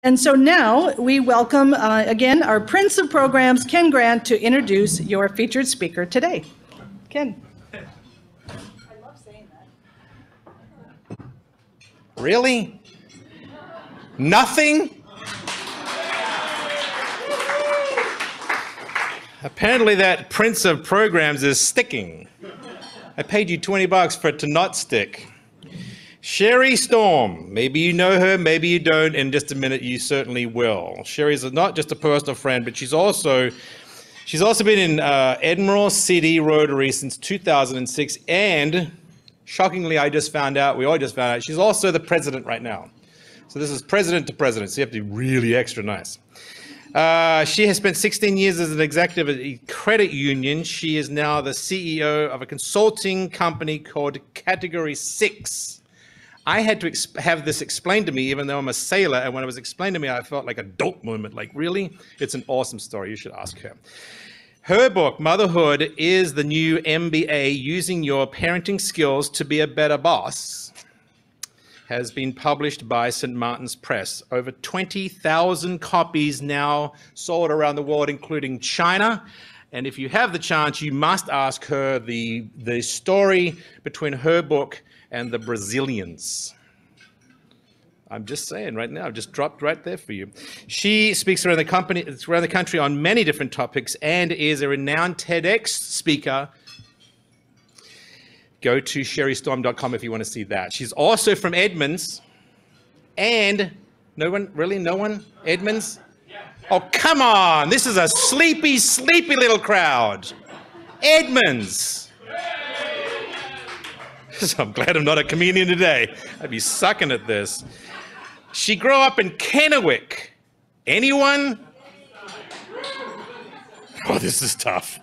And so now we welcome, again, our Prince of Programs, Ken Grant, to introduce your featured speaker today. Ken. I love saying that. Really? Nothing? Apparently that Prince of Programs is sticking. I paid you $20 for it to not stick. Shari Storm, maybe you know her, maybe you don't. In just a minute, you certainly will. Shari's not just a personal friend, but she's also been in Edmonds City Rotary since 2006, and shockingly, we all just found out, she's also the president right now. So this is president to president, so you have to be really extra nice. She has spent 16 years as an executive at a credit union. She is now the CEO of a consulting company called Category 6. I had to have this explained to me, even though I'm a sailor, and when it was explained to me, I felt like a dope moment. Like, really? It's an awesome story. You should ask her. Her book, Motherhood, is the new MBA, Using Your Parenting Skills to Be a Better Boss, has been published by St. Martin's Press. Over 20,000 copies now sold around the world, including China. And if you have the chance, you must ask her the story between her book and the Brazilians. I'm just saying right now, I've just dropped right there for you. She speaks around the country on many different topics and is a renowned TEDx speaker. Go to sharistorm.com if you want to see that. She's also from Edmonds. And no one? Really? No one? Edmonds? Oh, come on. This is a sleepy little crowd. Edmonds. So I'm glad I'm not a comedian today. I'd be sucking at this. She grew up in Kennewick. Anyone? Oh, this is tough.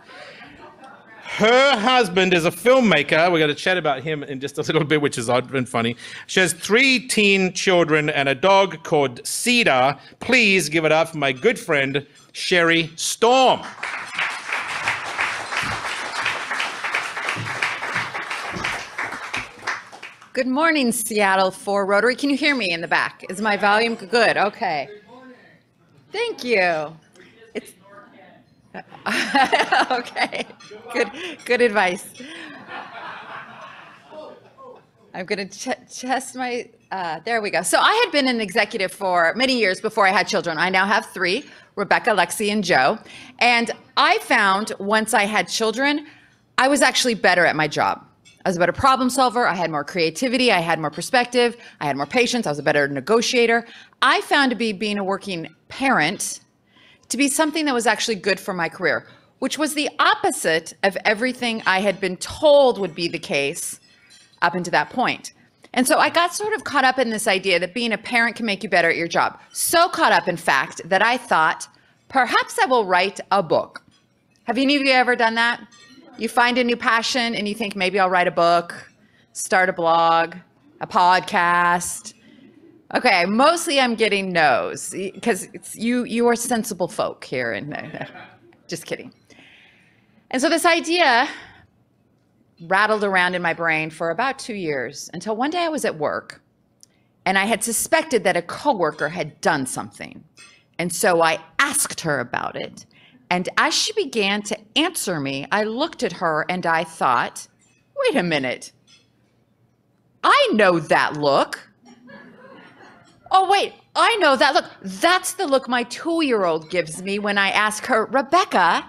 Her husband is a filmmaker. We're going to chat about him in just a little bit, which is odd and funny. She has 3 teen children and a dog called Cedar. Please give it up for my good friend, Shari Storm. Good morning, Seattle for Rotary. Can you hear me in the back? Is my volume good? Okay. Thank you. It's okay. Good advice. I'm going to test my. There we go. So I had been an executive for many years before I had children. I now have 3: Rebecca, Lexi, and Joe. And I found once I had children, I was actually better at my job. I was a better problem solver. I had more creativity. I had more perspective. I had more patience. I was a better negotiator. I found being a working parent to be something that was actually good for my career, which was the opposite of everything I had been told would be the case up until that point. And so I got sort of caught up in this idea that being a parent can make you better at your job. So caught up, in fact, that I thought, perhaps I will write a book. Have any of you ever done that? You find a new passion and you think, maybe I'll write a book, start a blog, a podcast. Okay, mostly I'm getting no's because you are sensible folk here. And just kidding. And so this idea rattled around in my brain for about 2 years until one day I was at work and I had suspected that a coworker had done something. And so I asked her about it. And as she began to answer me, I looked at her and I thought, wait a minute. I know that look. Oh, wait, I know that look. That's the look my 2-year-old gives me when I ask her, Rebecca,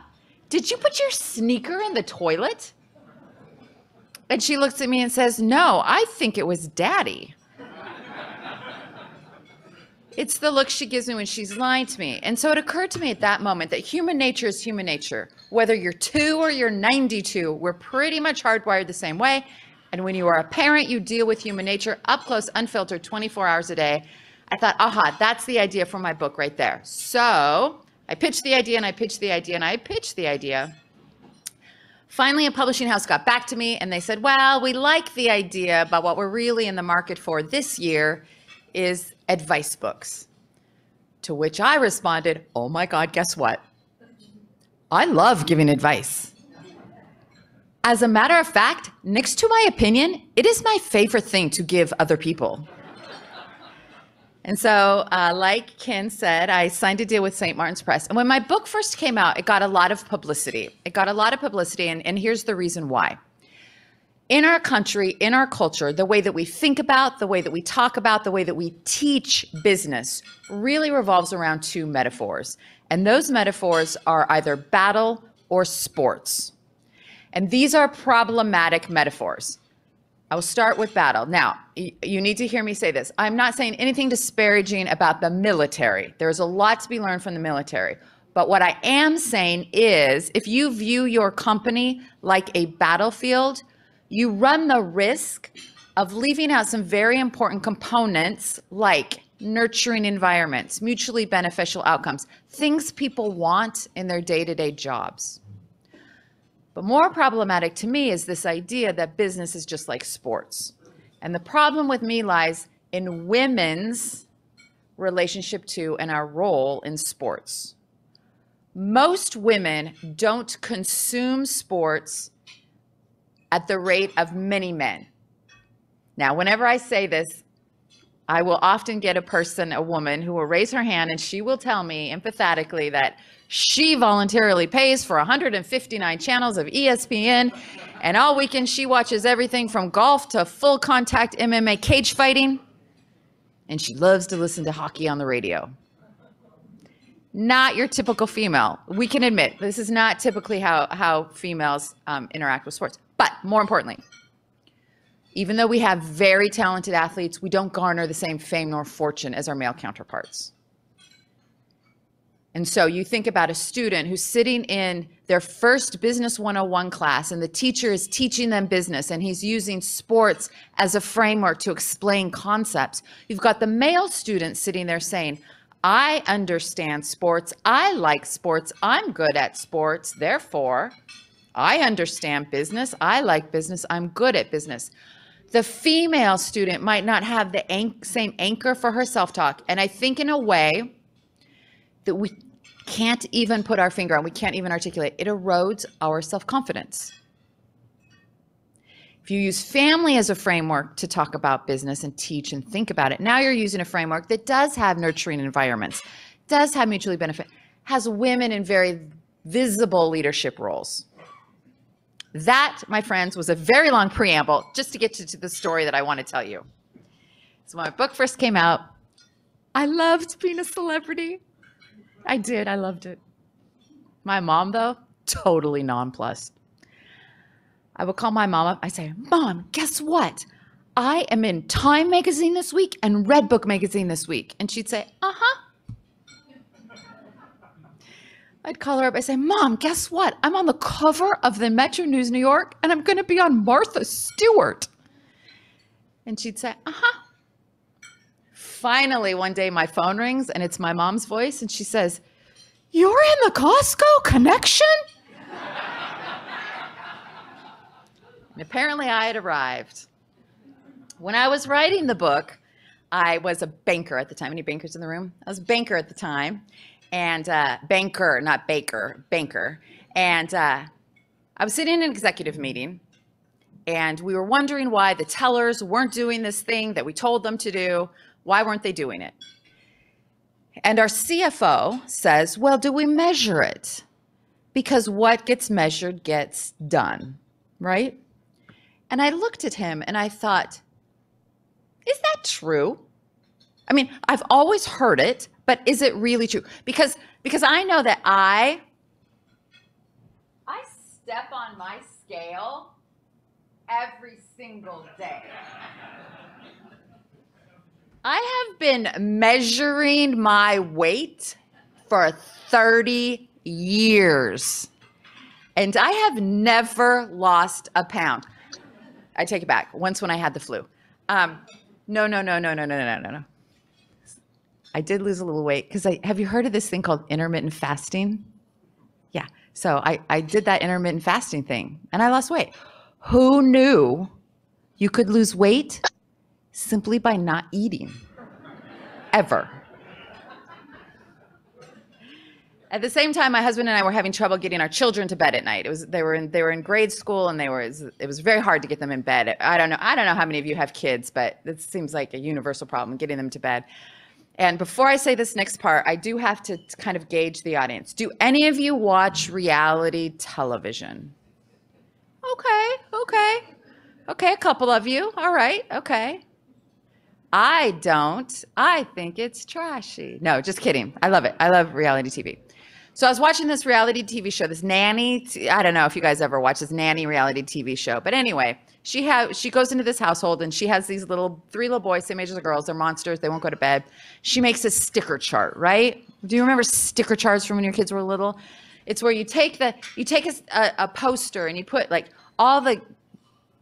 did you put your sneaker in the toilet? And she looks at me and says, no, I think it was Daddy. It's the look she gives me when she's lying to me. And so it occurred to me at that moment that human nature is human nature. Whether you're 2 or you're 92, we're pretty much hardwired the same way. And when you are a parent, you deal with human nature up close, unfiltered, 24 hours a day. I thought, aha, that's the idea for my book right there. So I pitched the idea and I pitched the idea and I pitched the idea. Finally, a publishing house got back to me and they said, well, we like the idea, but what we're really in the market for this year is advice books. To which I responded, oh my God, guess what? I love giving advice. As a matter of fact, next to my opinion, it is my favorite thing to give other people. And so, like Ken said, I signed a deal with St. Martin's Press. And when my book first came out, it got a lot of publicity. And here's the reason why. In our country, in our culture, the way that we think about, the way that we talk about, the way that we teach business really revolves around two metaphors. And those metaphors are either battle or sports. And these are problematic metaphors. I will start with battle. Now, you need to hear me say this. I'm not saying anything disparaging about the military. There's a lot to be learned from the military. But what I am saying is, if you view your company like a battlefield, you run the risk of leaving out some very important components like nurturing environments, mutually beneficial outcomes, things people want in their day-to-day jobs. But more problematic to me is this idea that business is just like sports. And the problem with me lies in women's relationship to and our role in sports. Most women don't consume sports at the rate of many men. Now, whenever I say this, I will often get a woman who will raise her hand and she will tell me empathetically that she voluntarily pays for 159 channels of ESPN, and all weekend she watches everything from golf to full contact MMA cage fighting, and she loves to listen to hockey on the radio. Not your typical female. We can admit this is not typically how females interact with sports. But more importantly, even though we have very talented athletes, we don't garner the same fame nor fortune as our male counterparts. And so you think about a student who's sitting in their first Business 101 class, and the teacher is teaching them business, and he's using sports as a framework to explain concepts. You've got the male student sitting there saying, I understand sports, I like sports, I'm good at sports, therefore, I understand business, I like business, I'm good at business. The female student might not have the same anchor for her self-talk. And I think in a way that we can't even put our finger on, we can't even articulate, it erodes our self-confidence. If you use family as a framework to talk about business and teach and think about it, now you're using a framework that does have nurturing environments, does have mutually benefit, has women in very visible leadership roles. That, my friends, was a very long preamble just to get to the story that I want to tell you. So when my book first came out, I loved being a celebrity. I did. I loved it. My mom, though, totally nonplussed. I would call my mom up. I say, Mom, guess what? I am in Time magazine this week and Redbook magazine this week. And she'd say, uh-huh. I'd call her up. I say, Mom, guess what? I'm on the cover of the Metro News New York, and I'm going to be on Martha Stewart. And she'd say, uh-huh. Finally, one day my phone rings, and it's my mom's voice, and she says, you're in the Costco Connection? And apparently I had arrived. When I was writing the book, I was a banker at the time. Any bankers in the room? I was a banker at the time. And banker, not baker, banker. And I was sitting in an executive meeting, and we were wondering why the tellers weren't doing this thing that we told them to do. Why weren't they doing it? And our CFO says, well, do we measure it? Because what gets measured gets done, right? And I looked at him and I thought, is that true? I mean, I've always heard it, but is it really true? Because I know that I step on my scale every single day. I have been measuring my weight for 30 years, and I have never lost a pound. I take it back. Once when I had the flu. No. I did lose a little weight because have you heard of this thing called intermittent fasting? Yeah. So I did that intermittent fasting thing and I lost weight. Who knew you could lose weight simply by not eating? Ever. At the same time, my husband and I were having trouble getting our children to bed at night. They were in grade school, and it was very hard to get them in bed. I don't know how many of you have kids, but it seems like a universal problem getting them to bed. And before I say this next part, I do have to kind of gauge the audience. Do any of you watch reality television? Okay, a couple of you. All right, okay. I don't. I think it's trashy. No, just kidding. I love it. I love reality TV. So I was watching this reality TV show, this nanny. I don't know if you guys ever watch this nanny reality TV show, but anyway, she goes into this household and she has these three little boys, same age as the girls. They're monsters. They won't go to bed. She makes a sticker chart, right? Do you remember sticker charts from when your kids were little? It's where you take a poster and you put like all the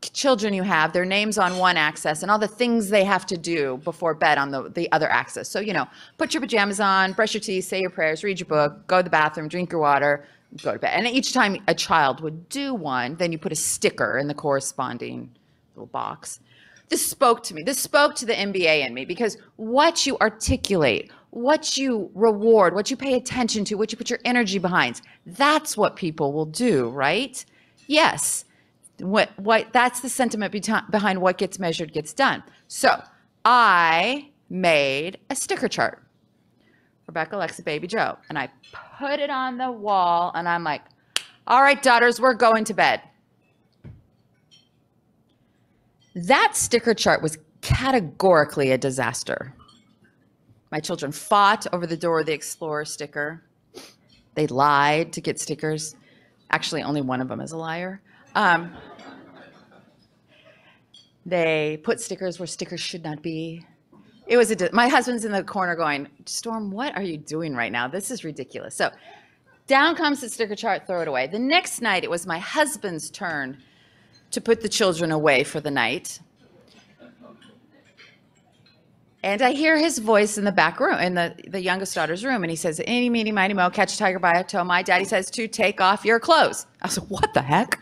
children you have, their names on one axis and all the things they have to do before bed on the other axis. So, put your pajamas on, brush your teeth, say your prayers, read your book, go to the bathroom, drink your water, go to bed. And each time a child would do one, then you put a sticker in the corresponding little box. This spoke to me. This spoke to the MBA in me, because what you articulate, what you reward, what you pay attention to, what you put your energy behind, that's what people will do, right? Yes. What that's the sentiment behind what gets measured gets done. So I made a sticker chart. Rebecca, Alexa, Baby Joe. And I put it on the wall and I'm like, all right, daughters, we're going to bed. That sticker chart was categorically a disaster. My children fought over the Dora the Explorer sticker. They lied to get stickers. Actually, only one of them is a liar. They put stickers where stickers should not be. It was my husband's in the corner going, Storm, what are you doing right now? This is ridiculous. So down comes the sticker chart, throw it away. The next night, it was my husband's turn to put the children away for the night. And I hear his voice in the back room, in the youngest daughter's room, and he says, "Eeny, meeny, miny, mo, catch a tiger by a toe. My daddy says to take off your clothes." I was like, what the heck?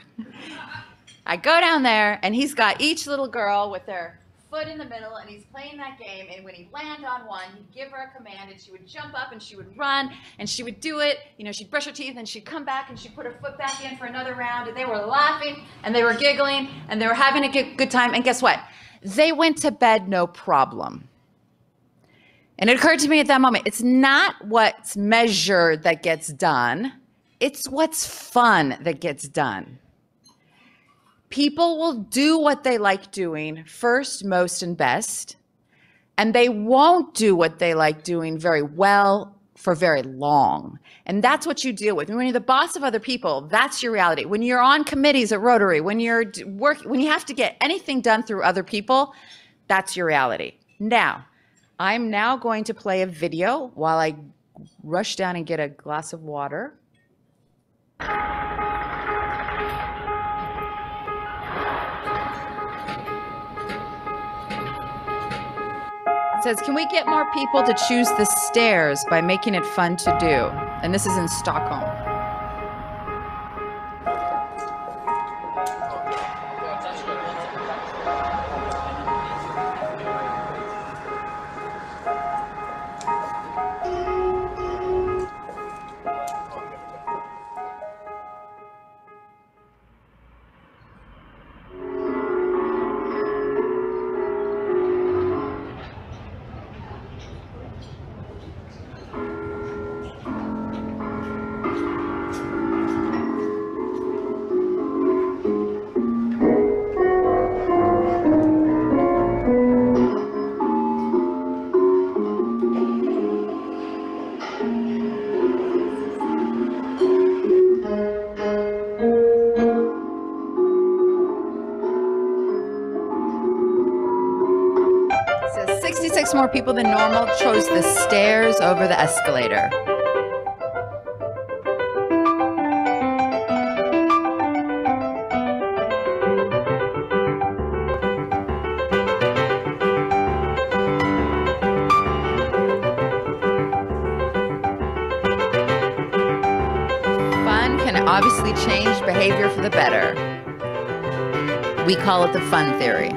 I go down there, and he's got each little girl with their foot in the middle, and he's playing that game, and when he'd land on one, he'd give her a command, and she would jump up, and she would run, and she would do it. She'd brush her teeth, and she'd come back, and she'd put her foot back in for another round, and they were laughing, and they were giggling, and they were having a good time, and guess what? They went to bed no problem. And it occurred to me at that moment, it's not what's measured that gets done, it's what's fun that gets done. People will do what they like doing first, most, and best, and they won't do what they like doing very well for very long. And that's what you deal with. When you're the boss of other people, that's your reality. When you're on committees at Rotary, when you have to get anything done through other people, that's your reality. Now, I'm now going to play a video while I rush down and get a glass of water. It says, can we get more people to choose the stairs by making it fun to do? And this is in Stockholm. More people than normal chose the stairs over the escalator. Fun can obviously change behavior for the better. We call it the fun theory.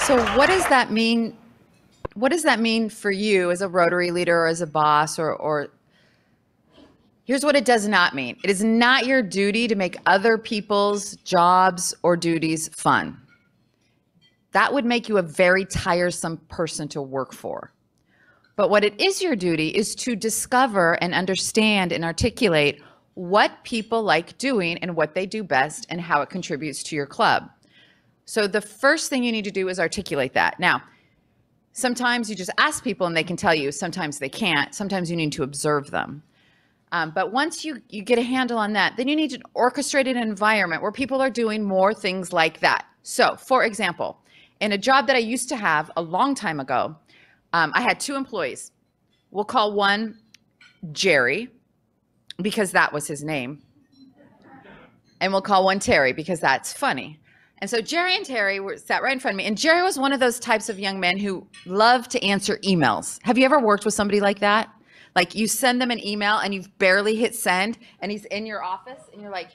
So what does that mean? What does that mean for you as a Rotary leader or as a boss or Here's what it does not mean. It is not your duty to make other people's jobs or duties fun. That would make you a very tiresome person to work for. But what it is your duty is to discover and understand and articulate what people like doing and what they do best and how it contributes to your club. So the first thing you need to do is articulate that. Now, sometimes you just ask people and they can tell you, sometimes they can't, sometimes you need to observe them. But once you get a handle on that, then you need an orchestrated environment where people are doing more things like that. So, for example, in a job that I used to have a long time ago, I had 2 employees. We'll call one Jerry, because that was his name. And we'll call one Terry, because that's funny. And so Jerry and Terry sat right in front of me. And Jerry was one of those types of young men who loved to answer emails. Have you ever worked with somebody like that? Like you send them an email and you've barely hit send and he's in your office and you're like,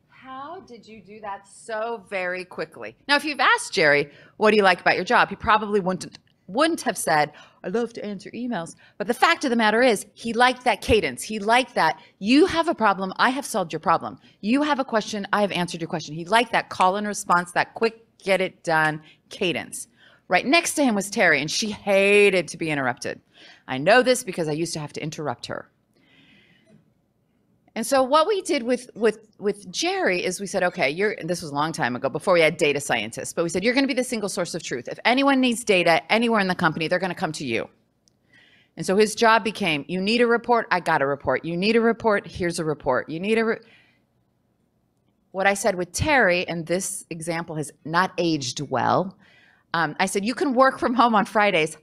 how did you do that so very quickly? Now, if you've asked Jerry, what do you like about your job? He probably wouldn't have said, I love to answer emails. But the fact of the matter is he liked that cadence. He liked that you have a problem, I have solved your problem. You have a question, I have answered your question. He liked that call and response, that quick, get it done cadence. Right next to him was Terry, and she hated to be interrupted. I know this because I used to have to interrupt her. And so what we did with Jerry is we said, okay, this was a long time ago before we had data scientists, but we said, you're going to be the single source of truth. If anyone needs data anywhere in the company, they're going to come to you. And so his job became, you need a report, I got a report. You need a report, here's a report. You need what I said with Terry, and this example has not aged well. I said, you can work from home on Fridays.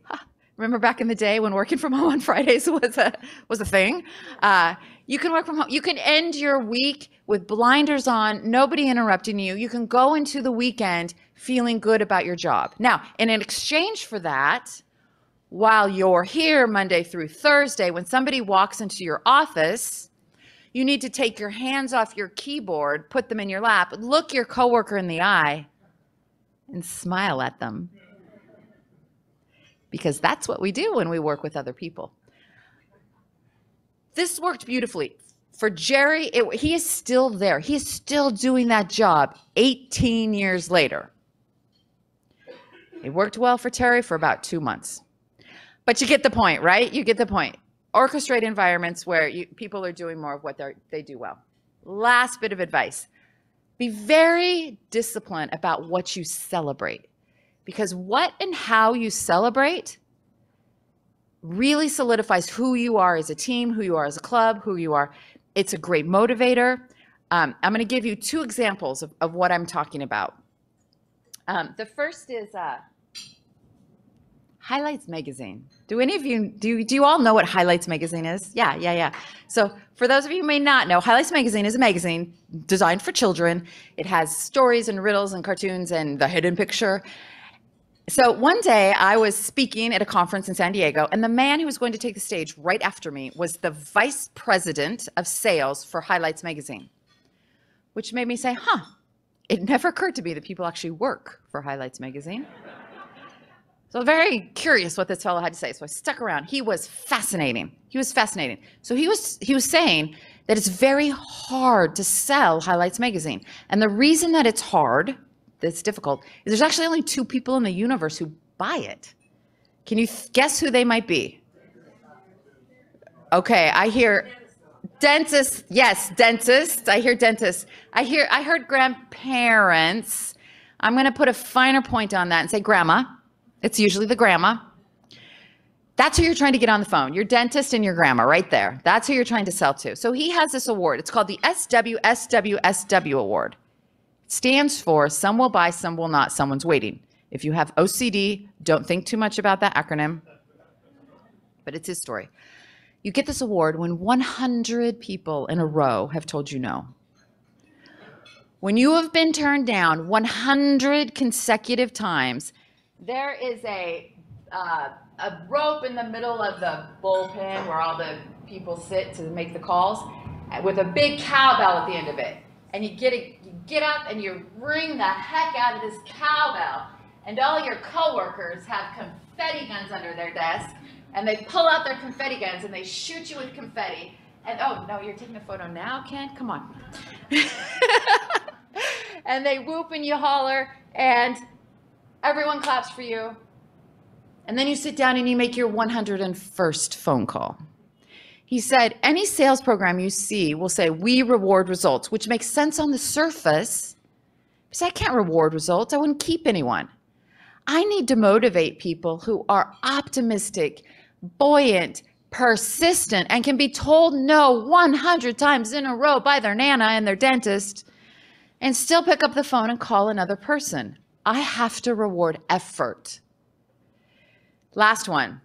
Remember back in the day when working from home on Fridays was a thing? You can work from home. You can end your week with blinders on, nobody interrupting you. You can go into the weekend feeling good about your job. Now, in exchange for that, while you're here Monday through Thursday, when somebody walks into your office, you need to take your hands off your keyboard, put them in your lap, look your coworker in the eye, and smile at them. Because that's what we do when we work with other people. This worked beautifully. For Jerry, he is still there. He is still doing that job 18 years later. It worked well for Terry for about 2 months. But you get the point, right? You get the point. Orchestrate environments where people are doing more of what they do well. Last bit of advice. Be very disciplined about what you celebrate. Because what and how you celebrate really solidifies who you are as a team, who you are as a club, who you are. It's a great motivator. I'm going to give you 2 examples of what I'm talking about. The first is Highlights Magazine. Do any of you, do you all know what Highlights Magazine is? Yeah. So for those of you who may not know, Highlights Magazine is a magazine designed for children. It has stories and riddles and cartoons and the hidden picture. So one day I was speaking at a conference in San Diego, and the man who was going to take the stage right after me was the vice president of sales for Highlights Magazine, which made me say, it never occurred to me that people actually work for Highlights Magazine. So very curious what this fellow had to say. So I stuck around. He was fascinating. So he was saying that it's very hard to sell Highlights Magazine. And the reason that it's hard, that's difficult, is there's actually only 2 people in the universe who buy it. Can you guess who they might be? Okay, I hear dentists. Yes, dentists. I hear dentists. I heard grandparents. I'm going to put a finer point on that and say grandma. It's usually the grandma. That's who you're trying to get on the phone. Your dentist and your grandma right there. That's who you're trying to sell to. So he has this award. It's called the SWSWSW Award. Stands for some will buy, some will not, someone's waiting. If you have OCD, don't think too much about that acronym, but it's his story. You get this award when 100 people in a row have told you no. When you have been turned down 100 consecutive times, there is a rope in the middle of the bullpen where all the people sit to make the calls with a big cowbell at the end of it. And you get up and you ring the heck out of this cowbell, and all your coworkers have confetti guns under their desk, and they pull out their confetti guns and they shoot you with confetti, And oh, no, you're taking a photo now, Ken? Come on. And they whoop and you holler, and everyone claps for you. And then you sit down and you make your 101st phone call. He said, any sales program you see will say, we reward results, which makes sense on the surface. Because I can't reward results. I wouldn't keep anyone. I need to motivate people who are optimistic, buoyant, persistent, and can be told no 100 times in a row by their nana and their dentist, and still pick up the phone and call another person. I have to reward effort. Last one.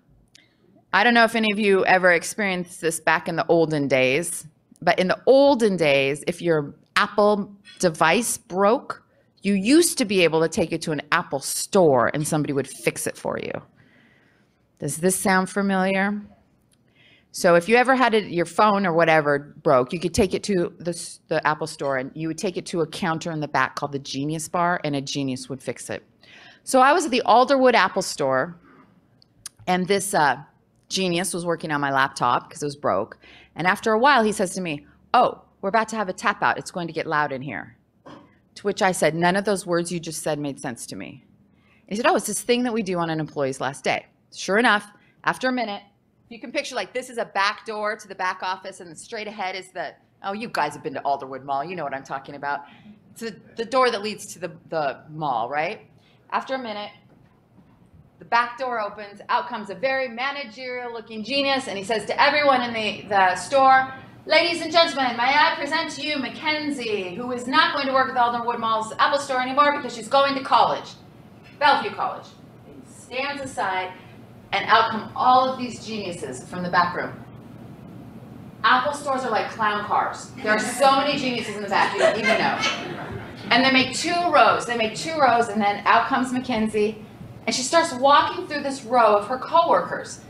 I don't know if any of you ever experienced this back in the olden days, but in the olden days, if your Apple device broke, you used to be able to take it to an Apple store and somebody would fix it for you. Does this sound familiar? So if you ever had your phone or whatever broke, you could take it to the Apple store and you would take it to a counter in the back called the Genius Bar, and a genius would fix it. So I was at the Alderwood Apple store, and this genius was working on my laptop because it was broke. And after a while, he says to me, oh, we're about to have a tap out. It's going to get loud in here. To which I said, none of those words you just said made sense to me. And he said, oh, it's this thing that we do on an employee's last day. Sure enough, after a minute, you can picture like this is a back door to the back office, and then straight ahead is oh, you guys have been to Alderwood Mall. You know what I'm talking about. It's the door that leads to the mall, right? After a minute, the back door opens. Out comes a very managerial-looking genius, and he says to everyone in the store, ladies and gentlemen, may I present to you Mackenzie, who is not going to work at the Alderwood Mall's Apple store anymore because she's going to college, Bellevue College. And he stands aside, and out come all of these geniuses from the back room. Apple stores are like clown cars. There are so many geniuses in the back, you don't even know. And they make two rows. They make two rows, and then out comes Mackenzie, and she starts walking through this row of her coworkers.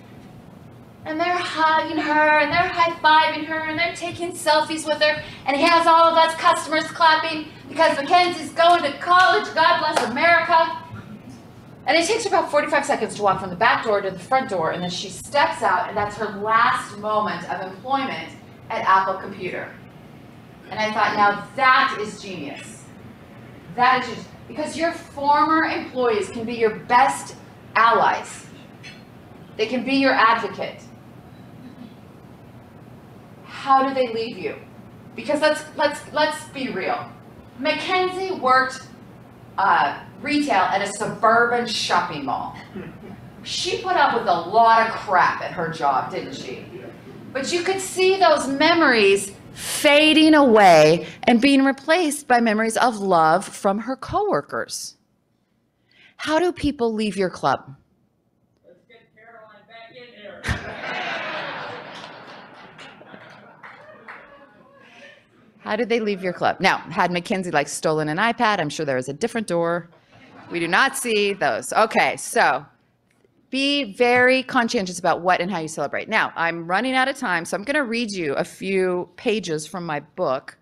And they're hugging her, and they're high-fiving her, and they're taking selfies with her, and he has all of us customers clapping because Mackenzie's going to college. God bless America. And it takes her about 45 seconds to walk from the back door to the front door, and then she steps out, and that's her last moment of employment at Apple Computer. And I thought, now that is genius. That is genius. Because your former employees can be your best allies. They can be your advocate. How do they leave you? Because let's be real. Mackenzie worked retail at a suburban shopping mall. She put up with a lot of crap at her job, didn't she? But you could see those memories fading away and being replaced by memories of love from her coworkers. How do people leave your club? Let's get Caroline back in here. How did they leave your club? Now, had Mackenzie stolen an iPad, I'm sure there was a different door. We do not see those. Okay, so be very conscientious about what and how you celebrate. Now, I'm running out of time, so I'm going to read you a few pages from my book.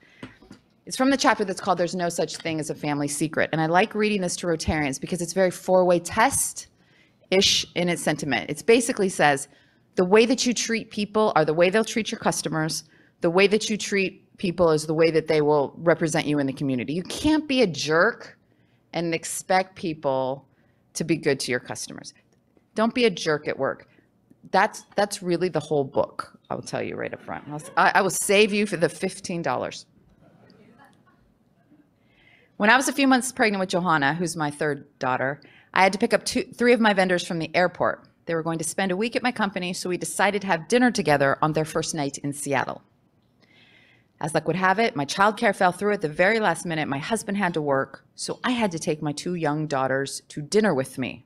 It's from the chapter that's called There's No Such Thing as a Family Secret. And I like reading this to Rotarians because it's very four-way test-ish in its sentiment. It basically says, the way that you treat people are the way they'll treat your customers. The way that you treat people is the way that they will represent you in the community. You can't be a jerk and expect people to be good to your customers. Don't be a jerk at work. That's really the whole book. I will tell you right up front. I will save you for the $15. When I was a few months pregnant with Johanna, who's my third daughter, I had to pick up three of my vendors from the airport. They were going to spend a week at my company, so we decided to have dinner together on their first night in Seattle. As luck would have it, my childcare fell through at the very last minute. My husband had to work, so I had to take my two young daughters to dinner with me.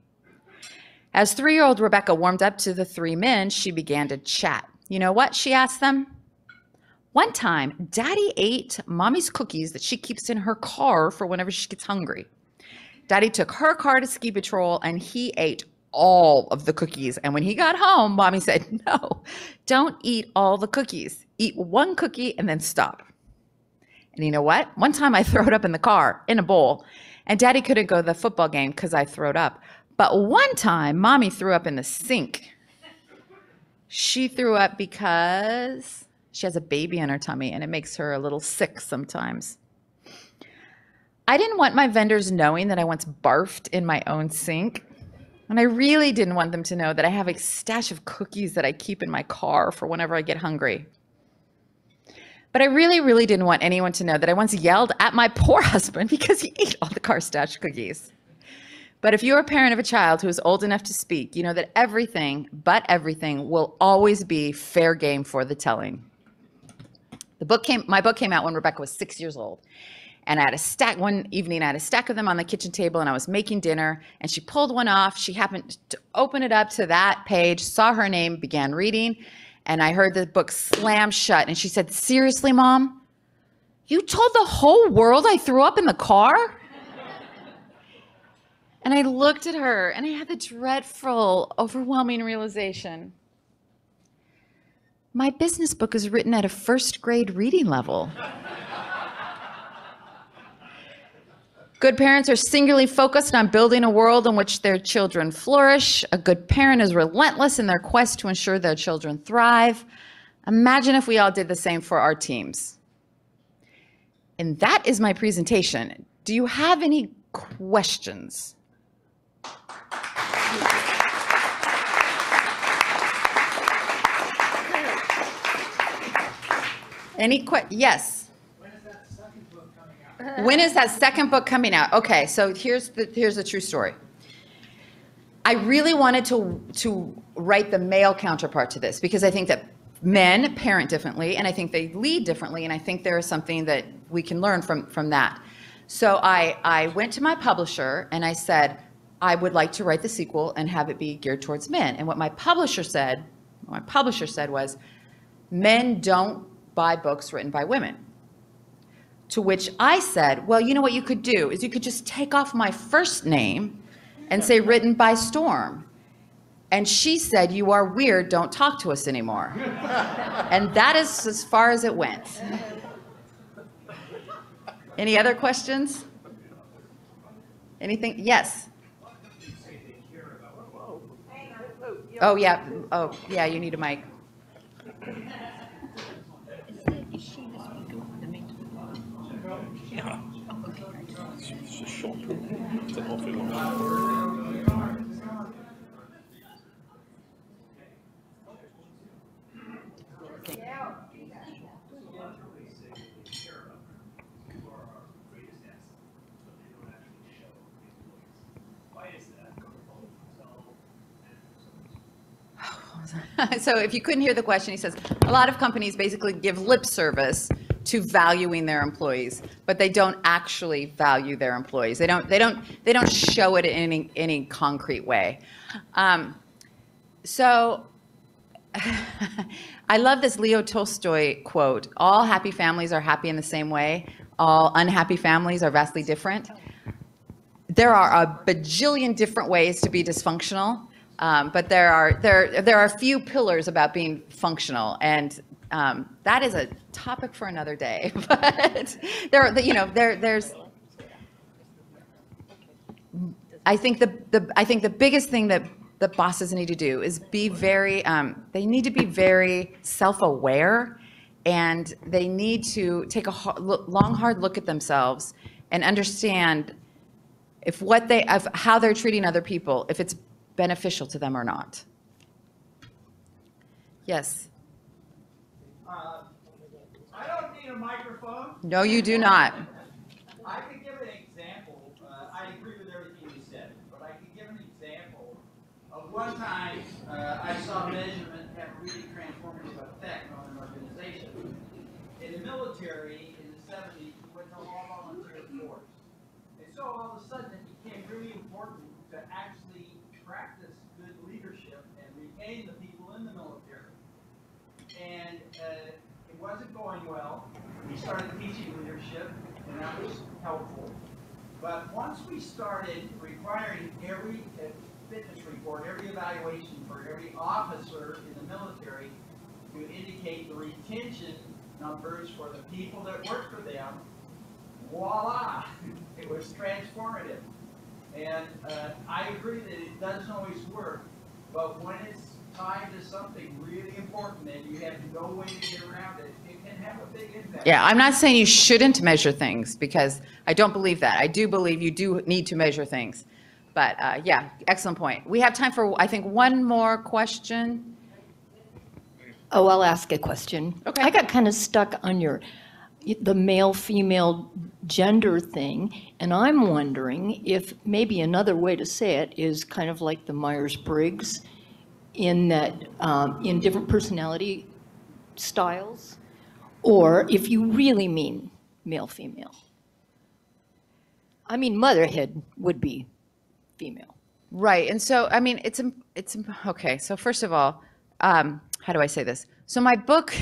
As 3-year-old Rebecca warmed up to the three men, she began to chat. You know what? She asked them. One time, Daddy ate Mommy's cookies that she keeps in her car for whenever she gets hungry. Daddy took her car to ski patrol, and he ate all of the cookies. And when he got home, Mommy said, no, don't eat all the cookies. Eat one cookie and then stop. And you know what? One time I threw it up in the car in a bowl, and Daddy couldn't go to the football game because I threw it up. But one time, Mommy threw up in the sink. She threw up because She has a baby in her tummy, and it makes her a little sick sometimes. I didn't want my vendors knowing that I once barfed in my own sink. And I really didn't want them to know that I have a stash of cookies that I keep in my car for whenever I get hungry. But I really, really didn't want anyone to know that I once yelled at my poor husband because he ate all the car stash cookies. But if you're a parent of a child who is old enough to speak, you know that everything but everything will always be fair game for the telling. My book came out when Rebecca was 6 years old. And I had a stack, one evening I had a stack of them on the kitchen table and I was making dinner and she pulled one off. She happened to open it up to that page, saw her name, began reading, and I heard the book slam shut. And she said, "Seriously, Mom? You told the whole world I threw up in the car?" And I looked at her and I had the dreadful, overwhelming realization. My business book is written at a first grade reading level. Good parents are singularly focused on building a world in which their children flourish. A good parent is relentless in their quest to ensure their children thrive. Imagine if we all did the same for our teams. And that is my presentation. Do you have any questions? Yes. When is that second book coming out? Okay, so here's the true story. I really wanted to write the male counterpart to this because I think that men parent differently and I think they lead differently and I think there is something that we can learn from that. So I went to my publisher and I said, I would like to write the sequel and have it be geared towards men. And what my publisher said was, men don't buy books written by women. To which I said, well, you know what you could do is you could just take off my first name and say written by Storm. And she said, you are weird, don't talk to us anymore. And that is as far as it went. Any other questions? Anything? Yes. Oh, yeah, you need a mic. Yeah. It's a short. It's an awful long. So if you couldn't hear the question, he says, a lot of companies basically give lip service to valuing their employees, but they don't actually value their employees. They don't show it in any concrete way. So I love this Leo Tolstoy quote, all happy families are happy in the same way. All unhappy families are vastly different. There are a bajillion different ways to be dysfunctional, but there are a few pillars about being functional, and that is a topic for another day. But there's. I think the biggest thing that the bosses need to do is be very. They need to be very self-aware, and they need to take a long, hard look at themselves and understand of how they're treating other people, if it's beneficial to them or not. Yes. I don't need a microphone. No, you do not. I could give an example. I agree with everything you said, but I could give an example of one time I saw measurement have a really transformative effect on an organization. In the military, in the 70s, we went to all volunteer force. And so all of a sudden it became really important to actually practice good leadership and retain the people in the military. And it wasn't going well. We started teaching leadership, and that was helpful. But once we started requiring every fitness report, every evaluation for every officer in the military to indicate the retention numbers for the people that work for them, voila, it was transformative. And I agree that it doesn't always work, but when it's time to something really important and you have no way to get around it, it can have a big impact. Yeah, I'm not saying you shouldn't measure things, because I don't believe that. I do believe you do need to measure things. But yeah, excellent point. We have time for, I think, one more question. Oh, I'll ask a question. Okay. I got kind of stuck on the male-female gender thing, and I'm wondering if maybe another way to say it is kind of like the Myers-Briggs, in that in different personality styles, or if you really mean male-female. I mean, motherhood would be female. Right. And so, I mean, it's okay. So first of all, how do I say this? So my book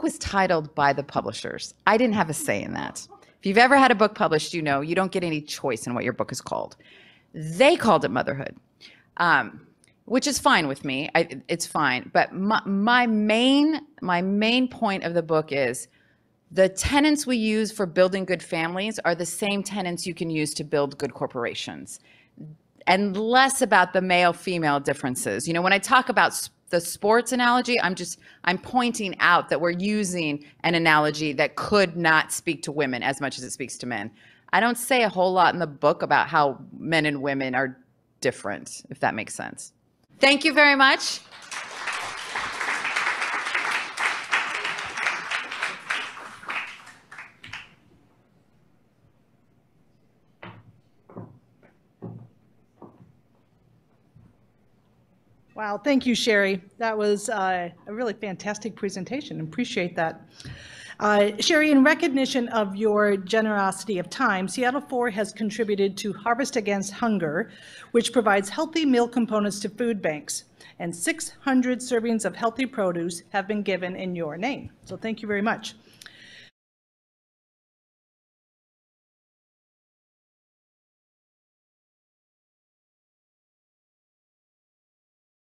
was titled by the publishers. I didn't have a say in that. If you've ever had a book published, you know, you don't get any choice in what your book is called. They called it Motherhood, which is fine with me. It's fine. But my main point of the book is the tenets we use for building good families are the same tenets you can use to build good corporations, and less about the male-female differences. You know, when I talk about the sports analogy, I'm pointing out that we're using an analogy that could not speak to women as much as it speaks to men. I don't say a whole lot in the book about how men and women are different, if that makes sense. Thank you very much. Wow, thank you, Shari. That was a really fantastic presentation. Appreciate that. Shari, in recognition of your generosity of time, Seattle 4 has contributed to Harvest Against Hunger, which provides healthy meal components to food banks, and 600 servings of healthy produce have been given in your name. So thank you very much.